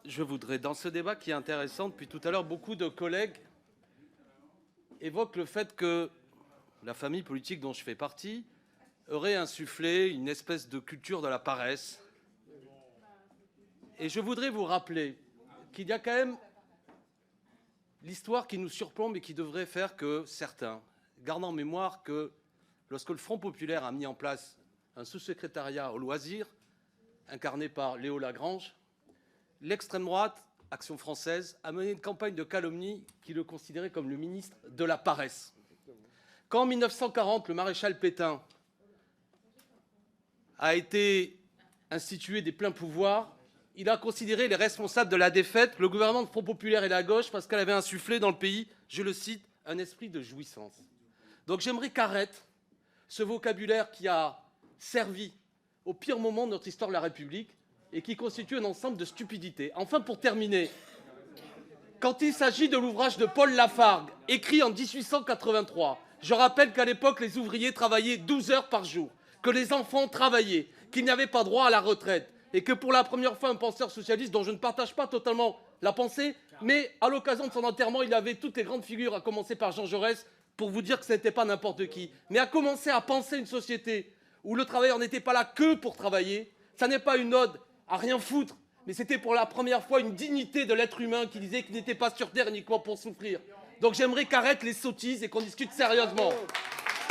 je voudrais, dans ce débat qui est intéressant depuis tout à l'heure, beaucoup de collègues évoquent le fait que la famille politique dont je fais partie aurait insufflé une espèce de culture de la paresse. Et je voudrais vous rappeler qu'il y a quand même l'histoire qui nous surplombe et qui devrait faire que certains gardent en mémoire que lorsque le Front populaire a mis en place un sous-secrétariat au loisir, incarné par Léo Lagrange, l'extrême droite, Action française, a mené une campagne de calomnie qui le considérait comme le ministre de la paresse. Quand en 1940, le maréchal Pétain a été institué des pleins pouvoirs, il a considéré les responsables de la défaite, le gouvernement de Front populaire et la gauche, parce qu'elle avait insufflé dans le pays, je le cite, un esprit de jouissance. Donc j'aimerais qu'arrête ce vocabulaire qui a servi au pire moment de notre histoire de la République et qui constitue un ensemble de stupidités. Enfin, pour terminer, quand il s'agit de l'ouvrage de Paul Lafargue, écrit en 1883, je rappelle qu'à l'époque, les ouvriers travaillaient 12 heures par jour, que les enfants travaillaient, qu'ils n'avaient pas droit à la retraite, et que pour la première fois, un penseur socialiste, dont je ne partage pas totalement la pensée, mais à l'occasion de son enterrement, il avait toutes les grandes figures, à commencer par Jean Jaurès, pour vous dire que ce n'était pas n'importe qui, mais à commencer à penser une société où le travailleur n'était pas là que pour travailler. Ça n'est pas une ode à rien foutre, mais c'était pour la première fois une dignité de l'être humain qui disait qu'il n'était pas sur terre uniquement pour souffrir. Donc j'aimerais qu'arrête les sottises et qu'on discute sérieusement.